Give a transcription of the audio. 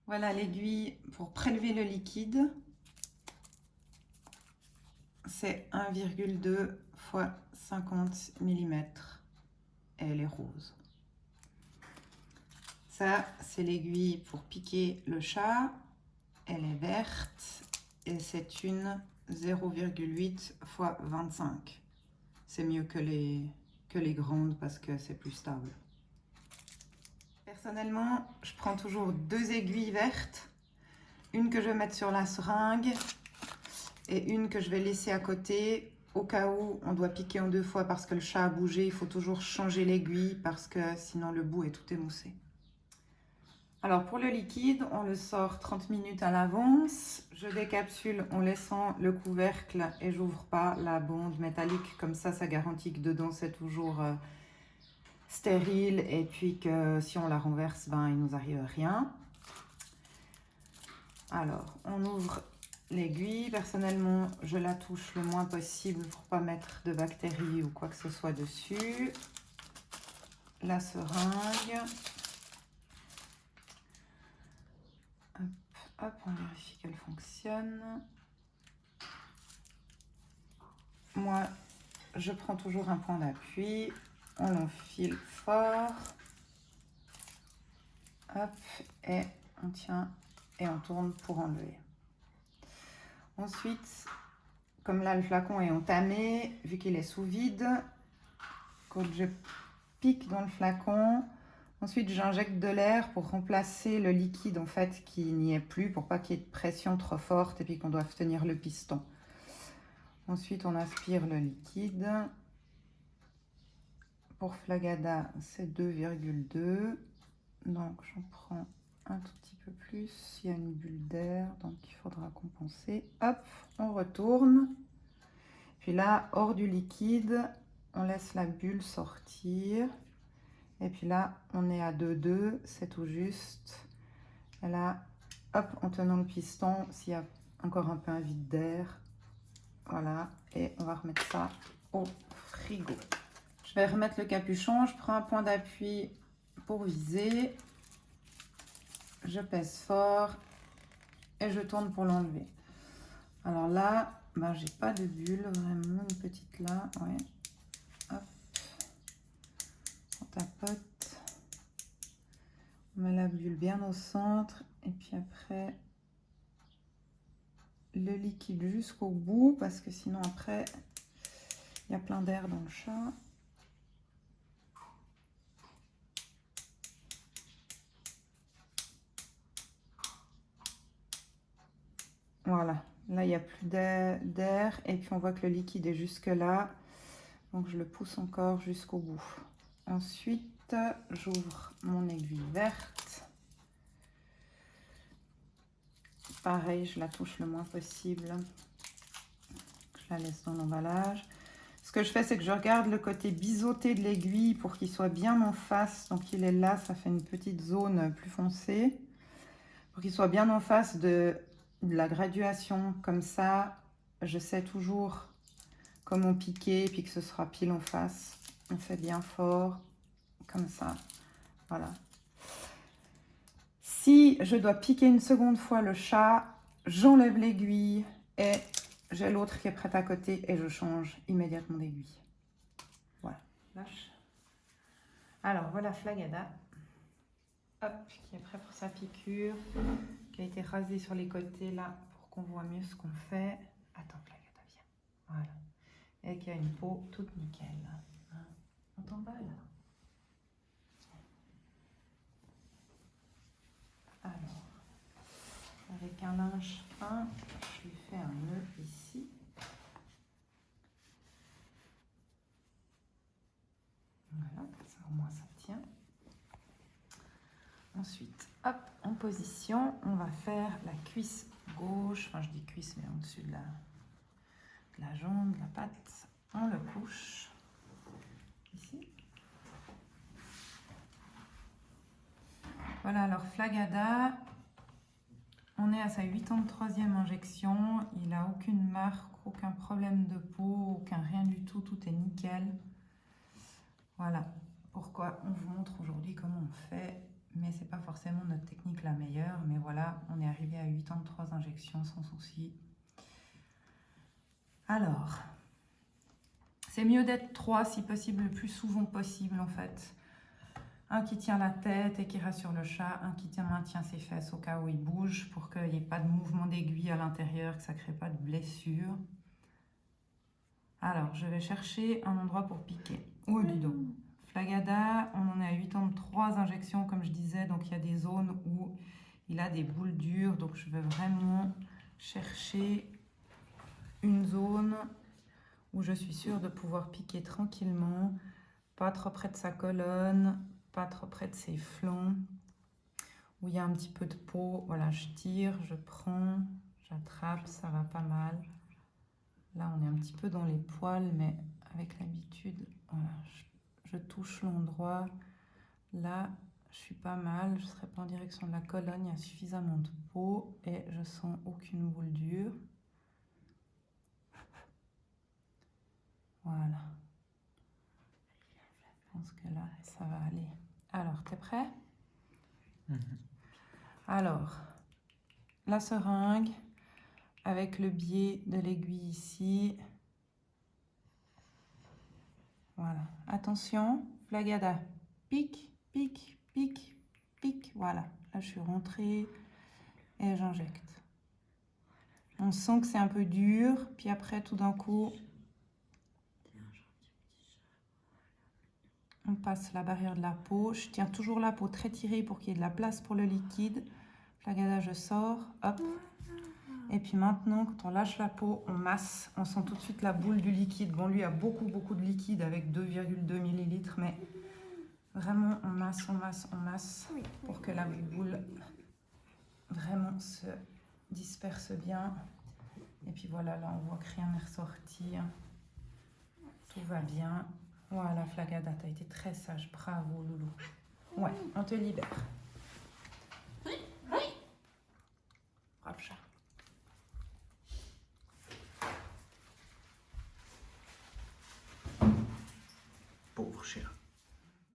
Voilà l'aiguille pour prélever le liquide. C'est 1,2 x 50 mm et elle est rose. Ça, c'est l'aiguille pour piquer le chat. Elle est verte et c'est une 0,8 x 25. C'est mieux que les grandes parce que c'est plus stable. Personnellement, je prends toujours 2 aiguilles vertes. Une que je vais mettre sur la seringue et une que je vais laisser à côté au cas où on doit piquer en 2 fois parce que le chat a bougé. Il faut toujours changer l'aiguille parce que sinon le bout est tout émoussé. Alors pour le liquide, on le sort 30 minutes à l'avance. Je décapsule en laissant le couvercle et j'ouvre pas la bande métallique. Comme ça garantit que dedans c'est toujours stérile et puis que si on la renverse, ben, il nous arrive rien. Alors on ouvre l'aiguille. Personnellement, je la touche le moins possible pour pas mettre de bactéries ou quoi que ce soit dessus. La seringue. Hop, on vérifie qu'elle fonctionne. Moi, je prends toujours un point d'appui. On l'enfile fort. Hop, et on tient et on tourne pour enlever. Ensuite, comme là le flacon est entamé, vu qu'il est sous vide, quand je pique dans le flacon, ensuite j'injecte de l'air pour remplacer le liquide en fait qui n'y est plus, pour pas qu'il y ait de pression trop forte et puis qu'on doive tenir le piston. Ensuite on aspire le liquide. Pour Flagada c'est 2,2, donc j'en prends un tout petit peu plus, il y a une bulle d'air donc il faudra compenser. Hop, on retourne, puis là hors du liquide on laisse la bulle sortir et puis là on est à 2,2, c'est tout juste. Et là hop, en tenant le piston, s'il y a encore un peu un vide d'air, voilà, et on va remettre ça au frigo. Je vais remettre le capuchon, je prends un point d'appui pour viser, je pèse fort et je tourne pour l'enlever. Alors là, ben, j'ai pas de bulle, vraiment une petite là, ouais. Hop, on tapote, on met la bulle bien au centre et puis après le liquide jusqu'au bout parce que sinon après il y a plein d'air dans le chat. Voilà, là il n'y a plus d'air et puis on voit que le liquide est jusque là, donc je le pousse encore jusqu'au bout. Ensuite j'ouvre mon aiguille verte, pareil je la touche le moins possible, je la laisse dans l'emballage. Ce que je fais, c'est que je regarde le côté biseauté de l'aiguille pour qu'il soit bien en face, donc il est là, ça fait une petite zone plus foncée, pour qu'il soit bien en face de la graduation, comme ça je sais toujours comment piquer et puis que ce sera pile en face. On fait bien fort comme ça, voilà. Si je dois piquer une seconde fois le chat, j'enlève l'aiguille et j'ai l'autre qui est prête à côté et je change immédiatement d'aiguille. Voilà, lâche. Alors voilà Flagada, hop, qui est prêt pour sa piqûre, qui a été rasé sur les côtés là pour qu'on voit mieux ce qu'on fait. Attends Flagada, viens. Voilà. Et qui a une peau toute nickel. Hein, on t'emballe. Alors, avec un linge fin, je lui fais un nœud ici. Voilà, ça au moins ça tient. Ensuite, hop, en position, on va faire la cuisse gauche. Enfin, je dis cuisse, mais en dessus de la jambe, de la patte. On le couche ici. Voilà, alors Flagada, on est à sa 83e injection. Il n'a aucune marque, aucun problème de peau, aucun rien du tout. Tout est nickel. Voilà pourquoi on vous montre aujourd'hui comment on fait. mais c'est pas forcément notre technique la meilleure. Mais voilà, on est arrivé à 83 injections sans souci. Alors, c'est mieux d'être 3 si possible, le plus souvent possible en fait. Un qui tient la tête et qui rassure le chat, un qui maintient ses fesses au cas où il bouge pour qu'il n'y ait pas de mouvement d'aiguille à l'intérieur, que ça ne crée pas de blessure. Alors, je vais chercher un endroit pour piquer. Oh, dis donc. Flagada, on en est à 83 injections, comme je disais, donc il y a des zones où il a des boules dures, donc je vais vraiment chercher une zone où je suis sûre de pouvoir piquer tranquillement, pas trop près de sa colonne, pas trop près de ses flancs, où il y a un petit peu de peau. Voilà, je tire, je prends, j'attrape, ça va pas mal. Là, on est un petit peu dans les poils, mais avec l'habitude, voilà, je touche l'endroit. Là, je suis pas mal, je ne serai pas en direction de la colonne, il y a suffisamment de peau et je sens aucune boule dure. Voilà. Je pense que là, ça va aller. Alors, t'es prêt? Alors, la seringue avec le biais de l'aiguille ici. Voilà. Attention, Flagada. Pique, pique, pique, pique. Voilà. Là, je suis rentrée et j'injecte. On sent que c'est un peu dur, puis après, tout d'un coup, on passe la barrière de la peau. Je tiens toujours la peau très tirée pour qu'il y ait de la place pour le liquide. Flagada, je sors. Hop. Et puis maintenant, quand on lâche la peau, on masse. On sent tout de suite la boule du liquide. Bon, lui a beaucoup de liquide avec 2,2 ml, mais vraiment, on masse, on masse, on masse pour que la boule vraiment se disperse bien. Et puis voilà, là, on voit que rien n'est ressorti. Tout va bien. Voilà, Flagada, t'as été très sage. Bravo, Loulou. Ouais, on te libère.